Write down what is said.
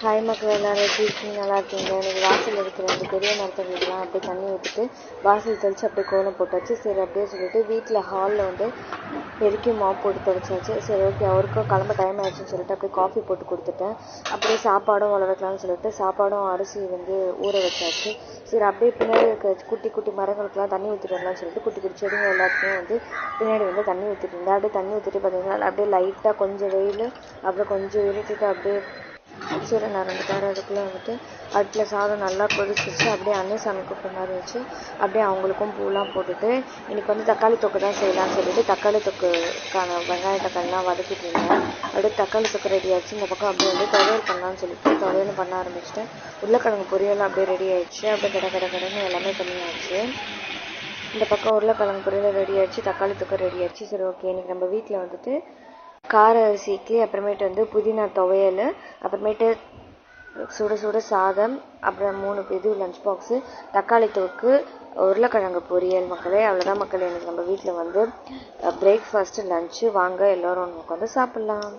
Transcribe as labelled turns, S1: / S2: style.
S1: Hi மக்கள் எல்லாரும் எப்படி இருக்கீங்க? நல்லா இருக்கீங்க. எனக்கு வாசல் இருக்கிற அந்த பெரிய மரத்தடிலாம் அப்படியே தண்ணி ஊற்றிட்டு வாசல் தெளித்து அப்படியே கோலம் போட்டாச்சு. சரி அப்படியே சொல்லிட்டு வீட்டில் ஹாலில் வந்து பெருக்கி மாப் போட்டு துடைச்சாச்சு. சரி ஓகே, அவருக்கும் கிளம்ப டைம் ஆயிடுச்சுன்னு சொல்லிட்டு அப்படியே காஃபி போட்டு கொடுத்துட்டேன். அப்படியே சாப்பாடும் உள்ள வைக்கலாம்னு சொல்லிட்டு சாப்பாடும் அரிசி வந்து ஊற வச்சாச்சு. சரி அப்படியே பின்னாடி இருக்க குட்டி குட்டி மரங்களுக்கெல்லாம் தண்ணி ஊற்றிட்டு வரலாம்னு சொல்லிட்டு குட்டி குட்டி செடிங்க எல்லாத்துக்குமே வந்து பின்னாடி வந்து தண்ணி ஊற்றிட்டு இருந்தேன். அப்படியே தண்ணி ஊற்றிட்டு பார்த்தீங்கன்னா அப்படியே லைட்டாக கொஞ்சம் வெயில் அப்புறம் கொஞ்சம் இருட்டுட்டு அப்படியே சரி நான் 2 பேர் அதுக்குள்ளே வந்துட்டு அடுப்பில் சாதம் நல்லா கொதிச்சிச்சு. அப்படியே அன்னை சாமி கூப்பிட்ற மாதிரி வச்சு அப்படியே அவங்களுக்கும் பூலாம் போட்டுட்டு இன்றைக்கி வந்து தக்காளி தொக்கு தான் செய்யலாம்னு சொல்லிட்டு தக்காளி தொக்குக்கான வெங்காயம் தக்காளிலாம் வதக்கிட்டு இருந்தேன். அப்படியே தக்காளி தொக்கு ரெடி ஆகிடுச்சு. இந்த பக்கம் அப்படியே வந்து துவையல் பண்ணலான்னு சொல்லிட்டு துவையலும் பண்ண ஆரம்பிச்சிட்டேன். உருளைக்கிழங்கு பொரியலும் அப்படியே ரெடி ஆகிடுச்சு. அப்படியே கடன்னு எல்லாமே பண்ணியாச்சு. இந்த பக்கம் உருளைக்கிழங்கு பொரியல் ரெடி ஆகிடுச்சு, தக்காளி தொக்கு ரெடி ஆகிடுச்சு. சரி ஓகே, இன்றைக்கி நம்ம வீட்டில் வந்துட்டு கார அரிசி இட்லி, அப்புறமேட்டு வந்து புதினா துவையல், அப்புறமேட்டு சுட சுட சாதம், அப்புறம் 3 லஞ்ச் பாக்ஸு, தக்காளி தொக்கு, உருளைக்கிழங்கு பொரியல். மக்களே அவ்வளோதான் மக்களே, இன்றைக்கி நம்ம வீட்டில் வந்து பிரேக்ஃபாஸ்ட்டு லஞ்சு. வாங்க எல்லோரும் உட்காந்து சாப்பிட்லாம்.